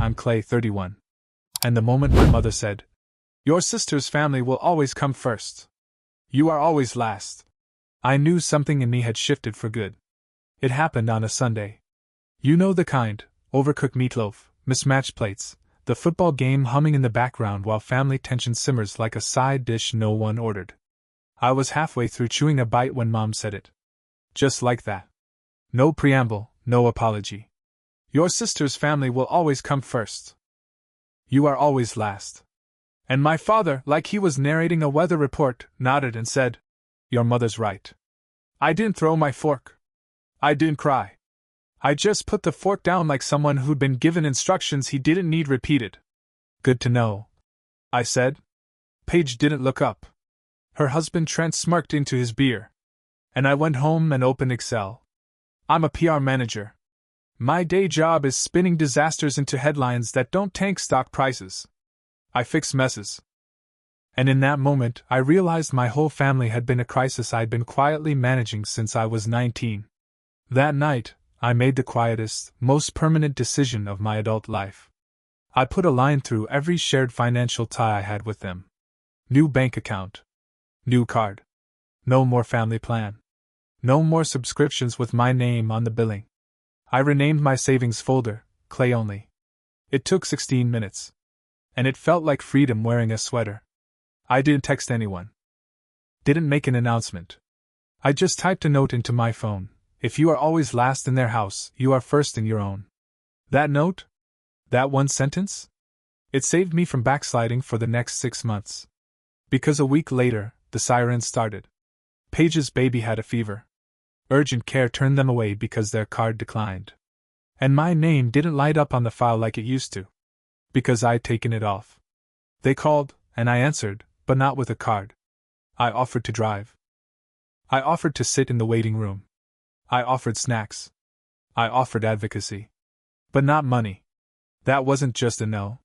I'm Clay, 31. And the moment my mother said, "Your sister's family will always come first. You are always last," I knew something in me had shifted for good. It happened on a Sunday. You know the kind: overcooked meatloaf, mismatched plates, the football game humming in the background while family tension simmers like a side dish no one ordered. I was halfway through chewing a bite when Mom said it. Just like that. No preamble, no apology. "Your sister's family will always come first. You are always last." And my father, like he was narrating a weather report, nodded and said, "Your mother's right." I didn't throw my fork. I didn't cry. I just put the fork down like someone who'd been given instructions he didn't need repeated. "Good to know," I said. Paige didn't look up. Her husband Trent smirked into his beer. And I went home and opened Excel. I'm a PR manager. My day job is spinning disasters into headlines that don't tank stock prices. I fix messes. And in that moment, I realized my whole family had been a crisis I'd been quietly managing since I was 19. That night, I made the quietest, most permanent decision of my adult life. I put a line through every shared financial tie I had with them. New bank account. New card. No more family plan. No more subscriptions with my name on the billing. I renamed my savings folder, Clay Only. It took 16 minutes. And it felt like freedom wearing a sweater. I didn't text anyone. Didn't make an announcement. I just typed a note into my phone: "If you are always last in their house, you are first in your own." That note? That one sentence? It saved me from backsliding for the next 6 months. Because a week later, the sirens started. Paige's baby had a fever. Urgent care turned them away because their card declined. And my name didn't light up on the file like it used to. Because I'd taken it off. They called, and I answered, but not with a card. I offered to drive. I offered to sit in the waiting room. I offered snacks. I offered advocacy. But not money. That wasn't just a no.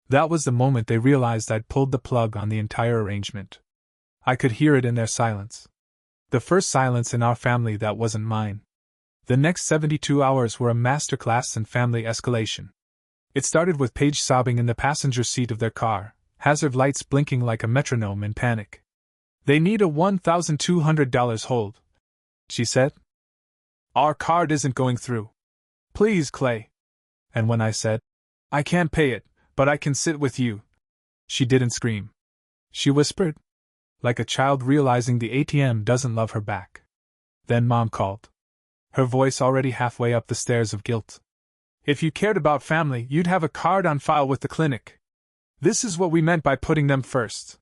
That was the moment they realized I'd pulled the plug on the entire arrangement. I could hear it in their silence. The first silence in our family that wasn't mine. The next 72 hours were a masterclass in family escalation. It started with Paige sobbing in the passenger seat of their car, hazard lights blinking like a metronome in panic. "They need a $1,200 hold," she said. "Our card isn't going through. Please, Clay." And when I said, "I can't pay it, but I can sit with you," she didn't scream. She whispered, like a child realizing the ATM doesn't love her back. Then Mom called. Her voice already halfway up the stairs of guilt. "If you cared about family, you'd have a card on file with the clinic. This is what we meant by putting them first."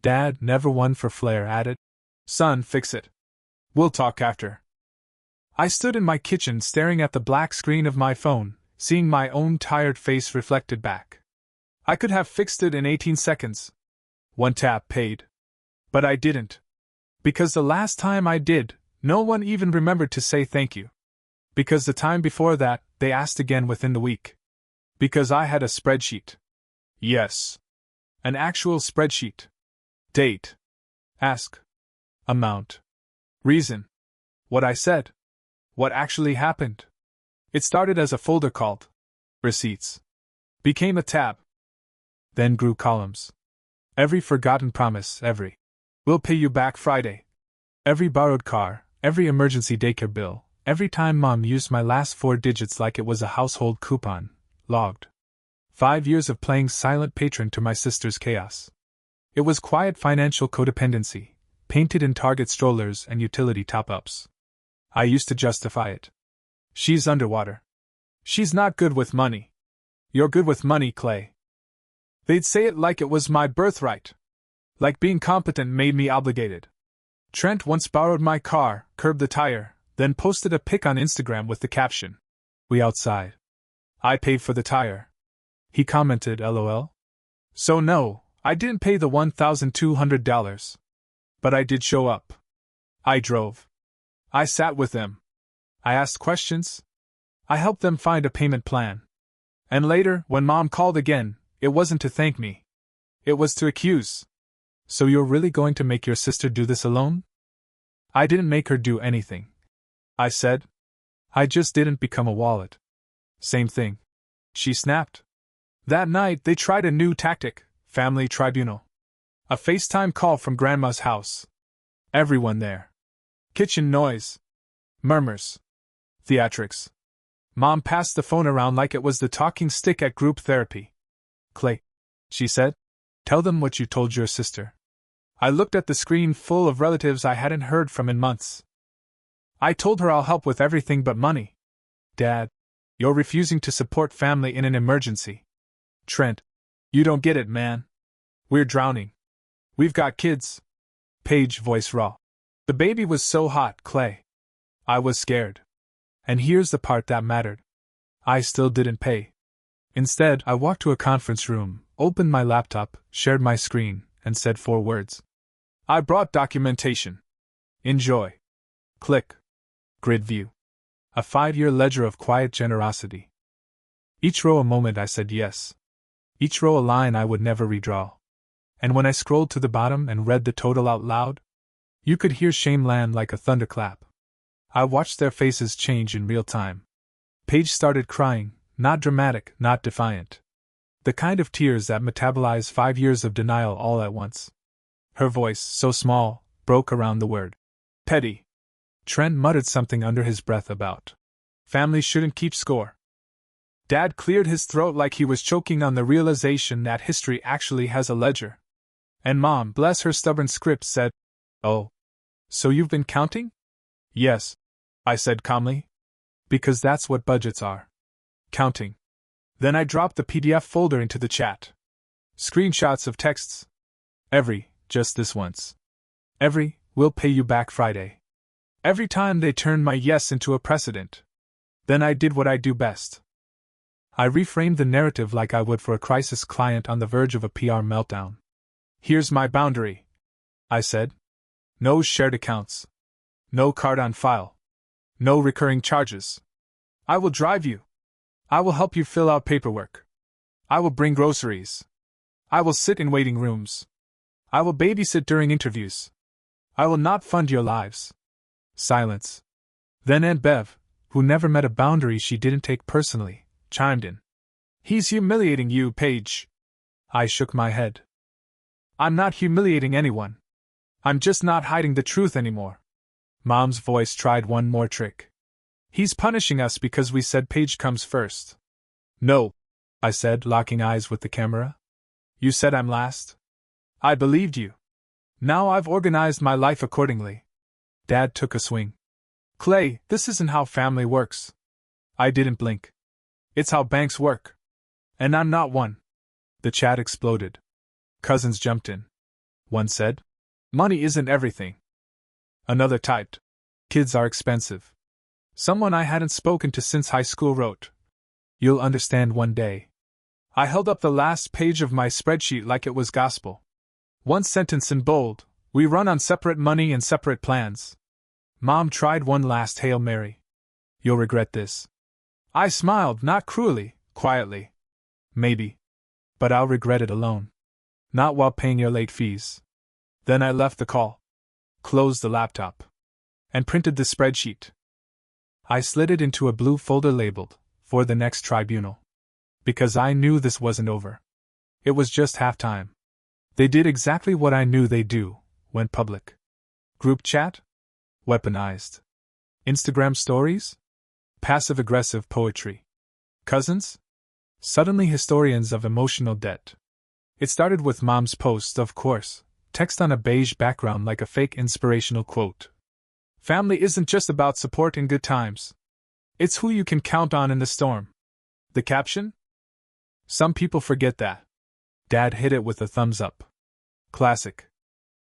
Dad, never one for flair, added, "Son, fix it. We'll talk after." I stood in my kitchen staring at the black screen of my phone, seeing my own tired face reflected back. I could have fixed it in 18 seconds. One tap paid. But I didn't. Because the last time I did, no one even remembered to say thank you. Because the time before that, they asked again within the week. Because I had a spreadsheet. Yes. An actual spreadsheet. Date. Ask. Amount. Reason. What I said. What actually happened. It started as a folder called Receipts. Became a tab. Then grew columns. Every forgotten promise, every "We'll pay you back Friday." Every borrowed car, every emergency daycare bill, every time Mom used my last 4 digits like it was a household coupon, logged. 5 years of playing silent patron to my sister's chaos. It was quiet financial codependency, painted in Target strollers and utility top-ups. I used to justify it. "She's underwater. She's not good with money. You're good with money, Clay." They'd say it like it was my birthright. Like being competent made me obligated. Trent once borrowed my car, curbed the tire, then posted a pic on Instagram with the caption, "We outside. I paid for the tire." He commented, "LOL." So no, I didn't pay the $1,200. But I did show up. I drove. I sat with them. I asked questions. I helped them find a payment plan. And later, when Mom called again, it wasn't to thank me. It was to accuse. "So you're really going to make your sister do this alone?" I didn't make her do anything. I said. I just didn't become a wallet. "Same thing," she snapped. That night, they tried a new tactic: family tribunal. A FaceTime call from Grandma's house. Everyone there. Kitchen noise. Murmurs. Theatrics. Mom passed the phone around like it was the talking stick at group therapy. "Clay," she said, "tell them what you told your sister." I looked at the screen full of relatives I hadn't heard from in months. "I told her I'll help with everything but money." "Dad, you're refusing to support family in an emergency." "Trent, you don't get it, man. We're drowning. We've got kids." Paige, voice raw. "The baby was so hot, Clay. I was scared. And here's the part that mattered. I still didn't pay. Instead, I walked to a conference room, opened my laptop, shared my screen, and said 4 words. I brought documentation. Enjoy." Click. Grid view. A 5-year ledger of quiet generosity. Each row a moment I said yes. Each row a line I would never redraw. And when I scrolled to the bottom and read the total out loud, you could hear shame land like a thunderclap. I watched their faces change in real time. Paige started crying, not dramatic, not defiant. The kind of tears that metabolize 5 years of denial all at once. Her voice, so small, broke around the word. "Petty." Trent muttered something under his breath about family shouldn't keep score. Dad cleared his throat like he was choking on the realization that history actually has a ledger. And Mom, bless her stubborn script, said, "Oh. So you've been counting?" "Yes," I said calmly. "Because that's what budgets are. Counting." Then I dropped the PDF folder into the chat. Screenshots of texts. Every, just this once. Every, we'll pay you back Friday. Every time they turned my yes into a precedent. Then I did what I do best. I reframed the narrative like I would for a crisis client on the verge of a PR meltdown. "Here's my boundary," I said. "No shared accounts. No card on file. No recurring charges. I will drive you. I will help you fill out paperwork. I will bring groceries. I will sit in waiting rooms. I will babysit during interviews. I will not fund your lives." Silence. Then Aunt Bev, who never met a boundary she didn't take personally, chimed in. "He's humiliating you, Paige." I shook my head. "I'm not humiliating anyone. I'm just not hiding the truth anymore." Mom's voice tried one more trick. "He's punishing us because we said Paige comes first." "No," I said, locking eyes with the camera. "You said I'm last. I believed you. Now I've organized my life accordingly." Dad took a swing. "Clay, this isn't how family works." I didn't blink. "It's how banks work. And I'm not one." The chat exploded. Cousins jumped in. One said, "Money isn't everything." Another typed, "Kids are expensive." Someone I hadn't spoken to since high school wrote, "You'll understand one day." I held up the last page of my spreadsheet like it was gospel. One sentence in bold, "We run on separate money and separate plans." Mom tried one last Hail Mary. "You'll regret this." I smiled, not cruelly, quietly. "Maybe. But I'll regret it alone. Not while paying your late fees." Then I left the call, closed the laptop, and printed the spreadsheet. I slid it into a blue folder labeled, "For the next tribunal." Because I knew this wasn't over. It was just halftime. They did exactly what I knew they'd do, went public. Group chat? Weaponized. Instagram stories? Passive-aggressive poetry. Cousins? Suddenly historians of emotional debt. It started with Mom's post, of course, text on a beige background like a fake inspirational quote. "Family isn't just about support in good times. It's who you can count on in the storm." The caption? "Some people forget that." Dad hit it with a thumbs up. Classic.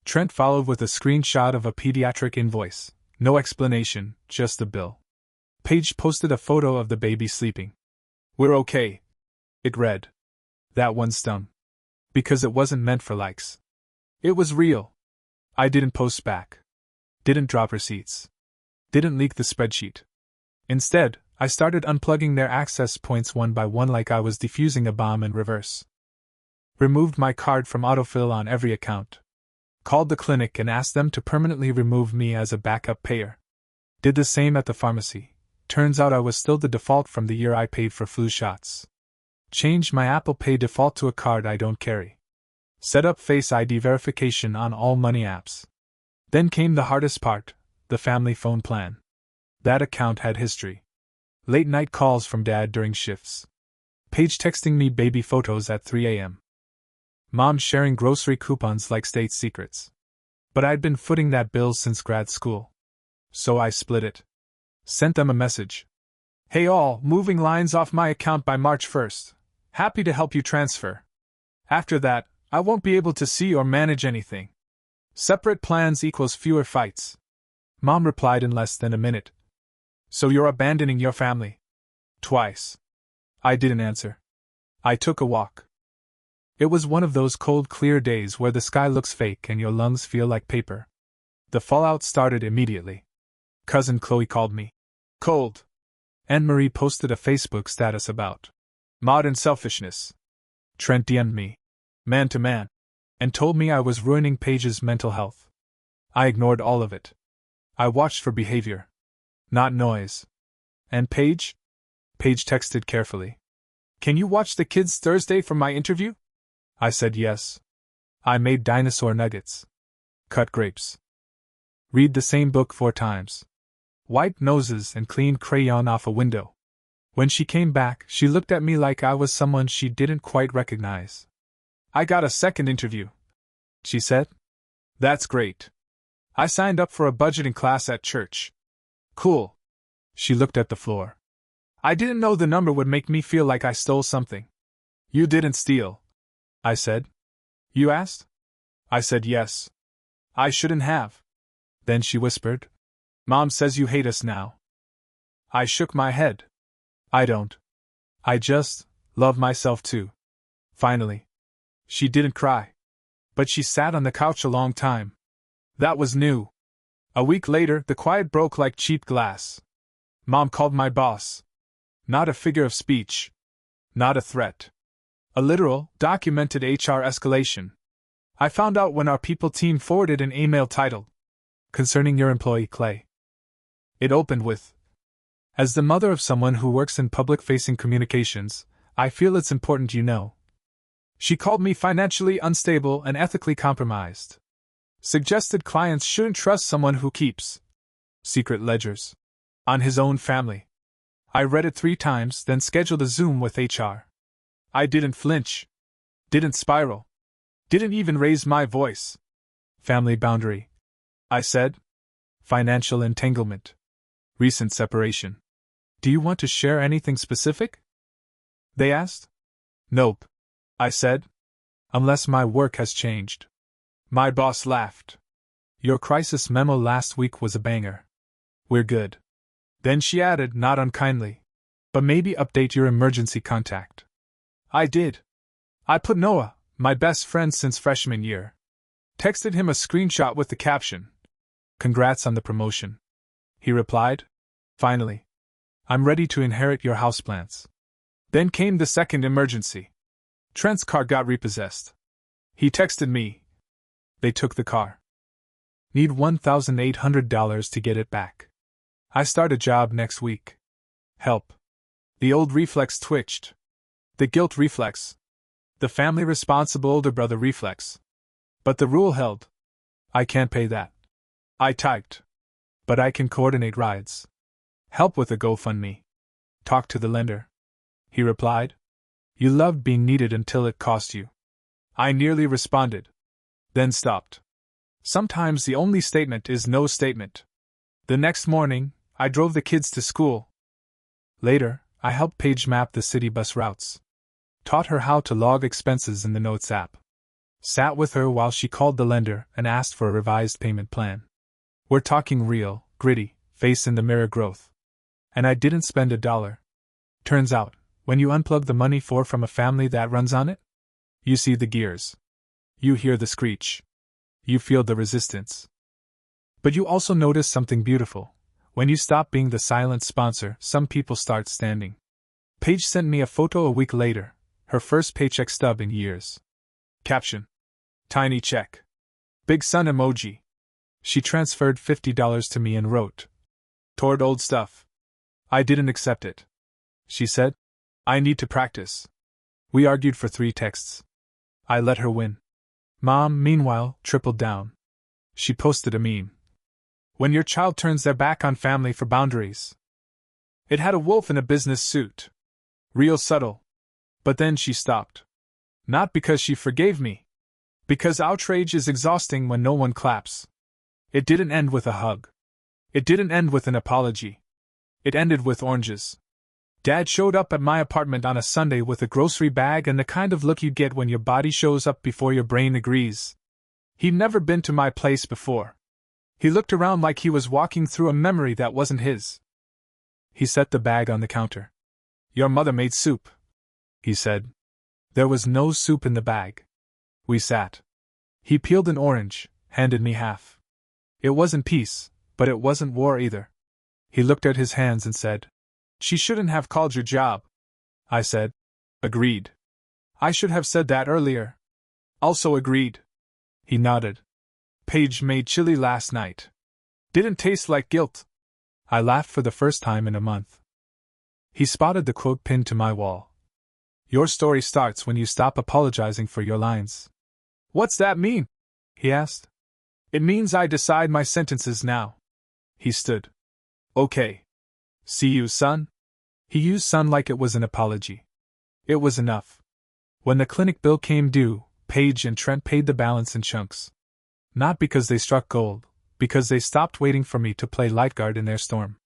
Trent followed with a screenshot of a pediatric invoice. No explanation, just the bill. Paige posted a photo of the baby sleeping. "We're okay," it read. That one stung. Because it wasn't meant for likes. It was real. I didn't post back. Didn't drop receipts. Didn't leak the spreadsheet. Instead, I started unplugging their access points one by one like I was defusing a bomb in reverse. Removed my card from autofill on every account. Called the clinic and asked them to permanently remove me as a backup payer. Did the same at the pharmacy. Turns out I was still the default from the year I paid for flu shots. Change my Apple Pay default to a card I don't carry. Set up Face ID verification on all money apps. Then came the hardest part, the family phone plan. That account had history. Late night calls from Dad during shifts. Paige texting me baby photos at 3 a.m. Mom sharing grocery coupons like state secrets. But I'd been footing that bill since grad school. So I split it. Sent them a message. Hey all, moving lines off my account by March 1st. Happy to help you transfer. After that, I won't be able to see or manage anything. Separate plans equals fewer fights. Mom replied in less than a minute. So you're abandoning your family? Twice. I didn't answer. I took a walk. It was one of those cold, clear days where the sky looks fake and your lungs feel like paper. The fallout started immediately. Cousin Chloe called me. Cold. Anne-Marie posted a Facebook status about modern selfishness. Trent DM'd me, man to man, and told me I was ruining Paige's mental health. I ignored all of it. I watched for behavior, not noise. And Paige? Paige texted carefully. Can you watch the kids Thursday for my interview? I said yes. I made dinosaur nuggets. Cut grapes. Read the same book 4 times. Wiped noses and cleaned crayon off a window. When she came back, she looked at me like I was someone she didn't quite recognize. I got a second interview, she said. That's great. I signed up for a budgeting class at church. Cool. She looked at the floor. I didn't know the number would make me feel like I stole something. You didn't steal, I said. You asked? I said yes. I shouldn't have. Then she whispered, Mom says you hate us now. I shook my head. I don't. I just love myself too. Finally. She didn't cry. But she sat on the couch a long time. That was new. A week later, the quiet broke like cheap glass. Mom called my boss. Not a figure of speech. Not a threat. A literal, documented HR escalation. I found out when our people team forwarded an email titled, Concerning your employee Clay. It opened with, As the mother of someone who works in public-facing communications, I feel it's important you know. She called me financially unstable and ethically compromised. Suggested clients shouldn't trust someone who keeps secret ledgers on his own family. I read it 3 times, then scheduled a Zoom with HR. I didn't flinch. Didn't spiral. Didn't even raise my voice. Family boundary, I said. Financial entanglement. Recent separation. Do you want to share anything specific? They asked. Nope, I said. Unless my work has changed. My boss laughed. Your crisis memo last week was a banger. We're good. Then she added, not unkindly, but maybe update your emergency contact. I did. I put Noah, my best friend since freshman year. Texted him a screenshot with the caption, Congrats on the promotion. He replied, Finally. I'm ready to inherit your houseplants. Then came the second emergency. Trent's car got repossessed. He texted me. They took the car. Need $1,800 to get it back. I start a job next week. Help. The old reflex twitched. The guilt reflex. The family responsible older brother reflex. But the rule held. I can't pay that. I typed. But I can coordinate rides. Help with a GoFundMe. Talk to the lender. He replied. You loved being needed until it cost you. I nearly responded. Then stopped. Sometimes the only statement is no statement. The next morning, I drove the kids to school. Later, I helped Paige map the city bus routes. Taught her how to log expenses in the Notes app. Sat with her while she called the lender and asked for a revised payment plan. We're talking real, gritty, face-in-the-mirror growth. And I didn't spend $1. Turns out, when you unplug the money from a family that runs on it, you see the gears. You hear the screech. You feel the resistance. But you also notice something beautiful. When you stop being the silent sponsor, some people start standing. Paige sent me a photo a week later, her first paycheck stub in years. Caption. Tiny check. Big sun emoji. She transferred $50 to me and wrote, Toward old stuff. I didn't accept it. She said, I need to practice. We argued for 3 texts. I let her win. Mom, meanwhile, tripled down. She posted a meme. When your child turns their back on family for boundaries. It had a wolf in a business suit. Real subtle. But then she stopped. Not because she forgave me. Because outrage is exhausting when no one claps. It didn't end with a hug. It didn't end with an apology. It ended with oranges. Dad showed up at my apartment on a Sunday with a grocery bag and the kind of look you get when your body shows up before your brain agrees. He'd never been to my place before. He looked around like he was walking through a memory that wasn't his. He set the bag on the counter. Your mother made soup, he said. There was no soup in the bag. We sat. He peeled an orange, handed me half. It wasn't peace, but it wasn't war either. He looked at his hands and said, She shouldn't have called your job. I said, Agreed. I should have said that earlier. Also agreed. He nodded. Paige made chili last night. Didn't taste like guilt. I laughed for the first time in a month. He spotted the quote pinned to my wall. Your story starts when you stop apologizing for your lines. What's that mean? He asked. It means I decide my sentences now. He stood. Okay. See you, son? He used son like it was an apology. It was enough. When the clinic bill came due, Paige and Trent paid the balance in chunks. Not because they struck gold, because they stopped waiting for me to play lifeguard in their storm.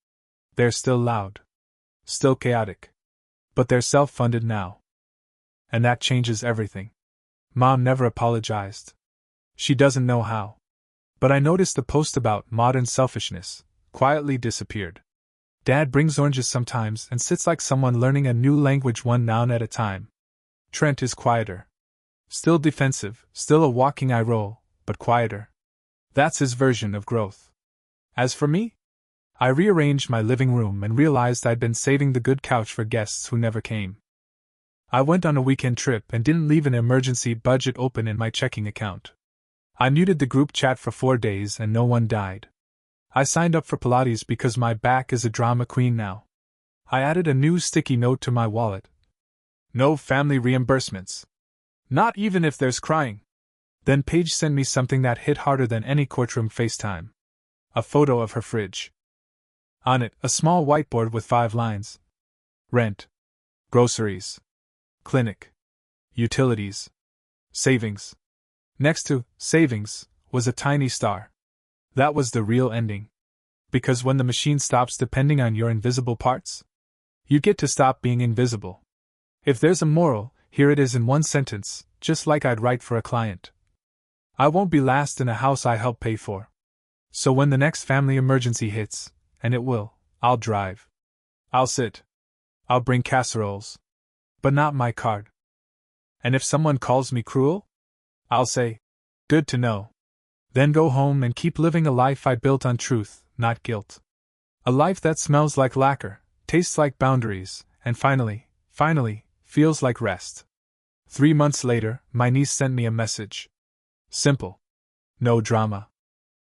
They're still loud. Still chaotic. But they're self-funded now. And that changes everything. Mom never apologized. She doesn't know how. But I noticed the post about modern selfishness quietly disappeared. Dad brings oranges sometimes and sits like someone learning a new language one noun at a time. Trent is quieter. Still defensive, still a walking eye roll, but quieter. That's his version of growth. As for me, I rearranged my living room and realized I'd been saving the good couch for guests who never came. I went on a weekend trip and didn't leave an emergency budget open in my checking account. I muted the group chat for 4 days and no one died. I signed up for Pilates because my back is a drama queen now. I added a new sticky note to my wallet. No family reimbursements. Not even if there's crying. Then Paige sent me something that hit harder than any courtroom FaceTime. A photo of her fridge. On it, a small whiteboard with 5 lines. Rent. Groceries. Clinic. Utilities. Savings. Next to savings was a tiny star. That was the real ending. Because when the machine stops depending on your invisible parts, you get to stop being invisible. If there's a moral, here it is in one sentence, just like I'd write for a client. I won't be last in a house I help pay for. So when the next family emergency hits, and it will, I'll drive. I'll sit. I'll bring casseroles. But not my card. And if someone calls me cruel, I'll say, good to know. Then go home and keep living a life I built on truth, not guilt. A life that smells like lacquer, tastes like boundaries, and finally, feels like rest. 3 months later, my niece sent me a message. Simple. No drama.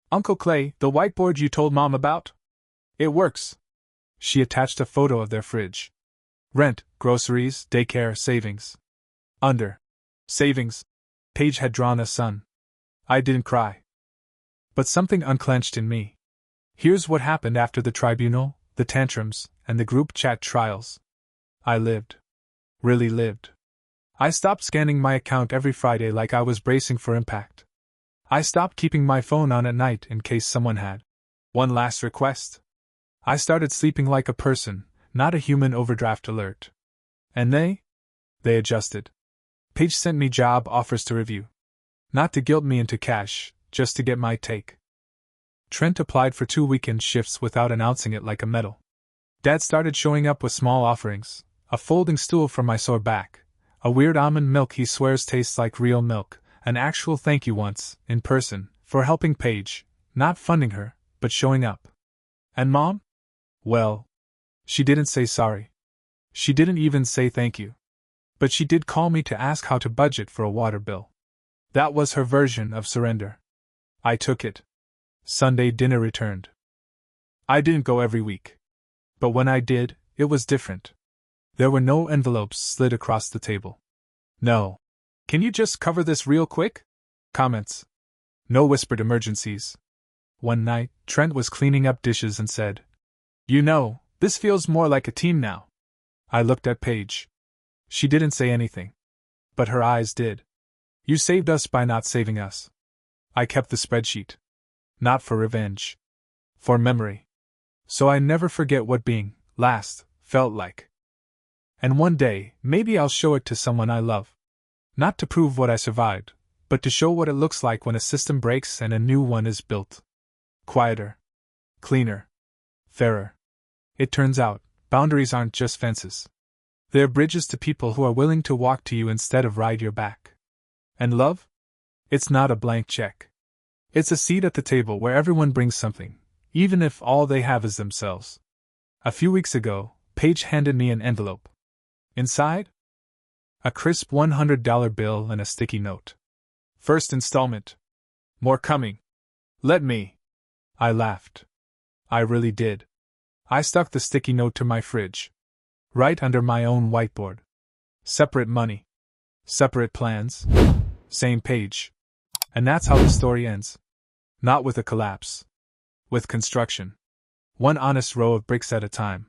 Uncle Clay, the whiteboard you told Mom about? It works. She attached a photo of their fridge. Rent, groceries, daycare, savings. Under. Savings. Paige had drawn a sun. I didn't cry. But something unclenched in me. Here's what happened after the tribunal, the tantrums, and the group chat trials. I lived. Really lived. I stopped scanning my account every Friday like I was bracing for impact. I stopped keeping my phone on at night in case someone had one last request. I started sleeping like a person, not a human overdraft alert. And they adjusted. Paige sent me job offers to review. Not to guilt me into cash, just to get my take. Trent applied for 2 weekend shifts without announcing it like a medal. Dad started showing up with small offerings, a folding stool for my sore back, a weird almond milk he swears tastes like real milk, an actual thank you once, in person, for helping Paige, not funding her, but showing up. And Mom? Well, she didn't say sorry. She didn't even say thank you. But she did call me to ask how to budget for a water bill. That was her version of surrender. I took it. Sunday dinner returned. I didn't go every week. But when I did, it was different. There were no envelopes slid across the table. No. Can you just cover this real quick? Comments. No whispered emergencies. One night, Trent was cleaning up dishes and said, "You know, this feels more like a team now." I looked at Paige. She didn't say anything. But her eyes did. "You saved us by not saving us." I kept the spreadsheet. Not for revenge. For memory. So I never forget what being last felt like. And one day, maybe I'll show it to someone I love. Not to prove what I survived, but to show what it looks like when a system breaks and a new one is built. Quieter. Cleaner. Fairer. It turns out, boundaries aren't just fences. They're bridges to people who are willing to walk to you instead of ride your back. And love? It's not a blank check. It's a seat at the table where everyone brings something, even if all they have is themselves. A few weeks ago, Paige handed me an envelope. Inside? A crisp $100 bill and a sticky note. First installment. More coming. Let me. I laughed. I really did. I stuck the sticky note to my fridge. Right under my own whiteboard. Separate money. Separate plans. Same page. And that's how the story ends. Not with a collapse. With construction. One honest row of bricks at a time.